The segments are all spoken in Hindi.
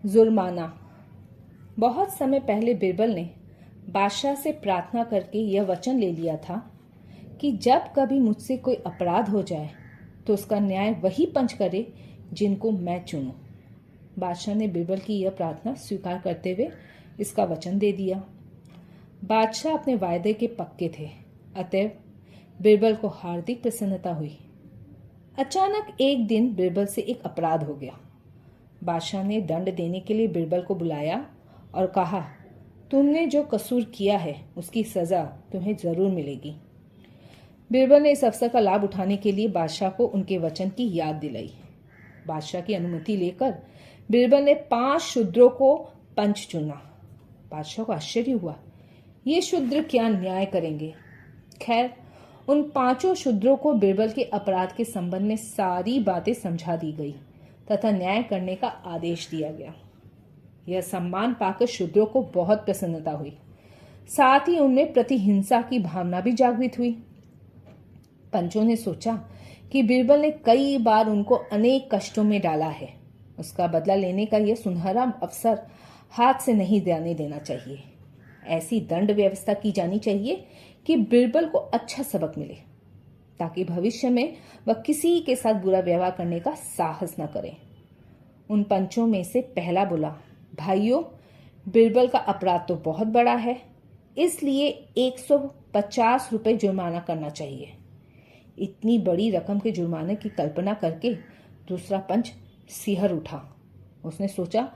जुर्माना। बहुत समय पहले बिरबल ने बादशाह से प्रार्थना करके यह वचन ले लिया था कि जब कभी मुझसे कोई अपराध हो जाए तो उसका न्याय वही पंच करे जिनको मैं चुनूं। बादशाह ने बिरबल की यह प्रार्थना स्वीकार करते हुए इसका वचन दे दिया। बादशाह अपने वायदे के पक्के थे, अतएव बिरबल को हार्दिक प्रसन्नता हुई। अचानक एक दिन बिरबल से एक अपराध हो गया। बादशाह ने दंड देने के लिए बिरबल को बुलाया और कहा, तुमने जो कसूर किया है उसकी सजा तुम्हें जरूर मिलेगी। बिरबल ने इस अवसर का लाभ उठाने के लिए बादशाह को उनके वचन की याद दिलाई। बादशाह की अनुमति लेकर बिरबल ने 5 शूद्रों को पंच चुना। बादशाह को आश्चर्य हुआ, ये शूद्र क्या न्याय करेंगे। खैर, उन 5 शूद्रों को बिरबल के अपराध के संबंध में सारी बातें समझा दी गई तथा न्याय करने का आदेश दिया गया। यह सम्मान पाकर शूद्रों को बहुत प्रसन्नता हुई, साथ ही उनमें प्रतिहिंसा की भावना भी जागृत हुई। पंचों ने सोचा कि बिरबल ने कई बार उनको अनेक कष्टों में डाला है, उसका बदला लेने का यह सुनहरा अवसर हाथ से नहीं जाने देना चाहिए। ऐसी दंड व्यवस्था की जानी चाहिए कि बिरबल को अच्छा सबक मिले, ताकि भविष्य में वह किसी के साथ बुरा व्यवहार करने का साहस न करे। उन पंचों में से पहला बोला, भाइयों, बिरबल का अपराध तो बहुत बड़ा है, इसलिए 150 रुपए जुर्माना करना चाहिए। इतनी बड़ी रकम के जुर्माने की कल्पना करके दूसरा पंच सिहर उठा। उसने सोचा,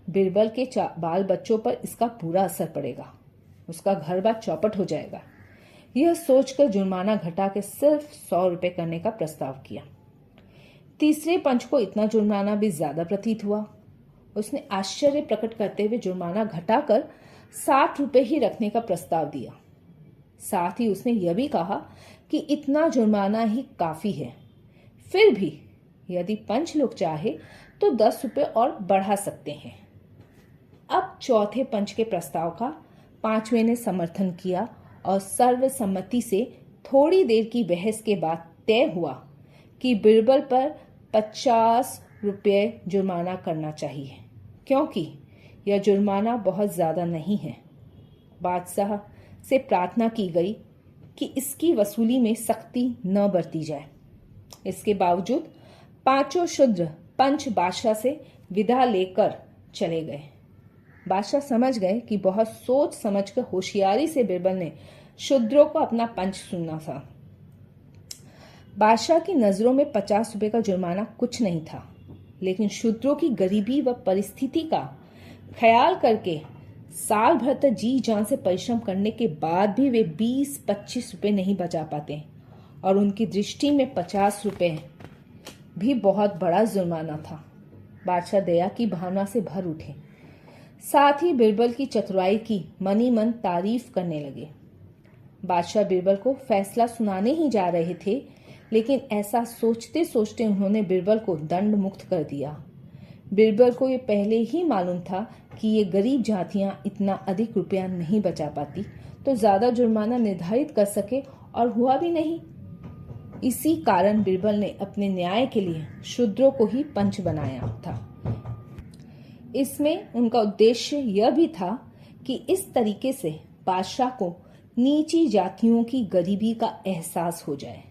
बिरबल के बाल बच्चों पर इसका बुरा असर पड़ेगा, उसका घर बार चौपट हो जाएगा। यह सोचकर जुर्माना घटा के सिर्फ 100 रुपए करने का प्रस्ताव किया। तीसरे पंच को इतना जुर्माना भी ज्यादा प्रतीत हुआ। उसने आश्चर्य प्रकट करते हुए जुर्माना घटाकर 60 रुपए ही रखने का प्रस्ताव दिया। साथ ही उसने यह भी कहा कि इतना जुर्माना ही काफी है। फिर भी यदि पंच लोग चाहे तो 10 रुपए और बढ़ा सकते हैं। अब चौथे पंच के प्रस्ताव का 5वें ने समर्थन किया और सर्वसम्मति से थोड़ी देर की बहस के बाद तय हुआ कि बिरबल पर 50 रुपये जुर्माना करना चाहिए, क्योंकि यह जुर्माना बहुत ज्यादा नहीं है। बादशाह से प्रार्थना की गई कि इसकी वसूली में सख्ती न बरती जाए। इसके बावजूद 5 शूद्र पंच बादशाह से विदा लेकर चले गए। बादशाह समझ गए कि बहुत सोच समझकर होशियारी से बिरबल ने शूद्रों को अपना पंच चुना था। बादशाह की नजरों में 50 रुपए का जुर्माना कुछ नहीं था, लेकिन शूद्रों की गरीबी व परिस्थिति का ख्याल करके साल भर तक जी जान से परिश्रम करने के बाद भी वे 20-25 रुपए नहीं बचा पाते और उनकी दृष्टि में 50 रुपए भी बहुत बड़ा जुर्माना था। बादशाह दया की भावना से भर उठे, साथ ही बिरबल की चतुराई की मनी मन तारीफ करने लगे। बादशाह बिरबल को फैसला सुनाने ही जा रहे थे, लेकिन ऐसा सोचते सोचते उन्होंने बिरबल को दंड मुक्त कर दिया। बिरबल को ये पहले ही मालूम था कि ये गरीब जातियां इतना अधिक रुपया नहीं बचा पाती, तो ज्यादा जुर्माना निर्धारित कर सके, और हुआ भी नहीं। इसी कारण बिरबल ने अपने न्याय के लिए शूद्रों को ही पंच बनाया था। इसमें उनका उद्देश्य यह भी था कि इस तरीके से बादशाह को नीची जातियों की गरीबी का एहसास हो जाए।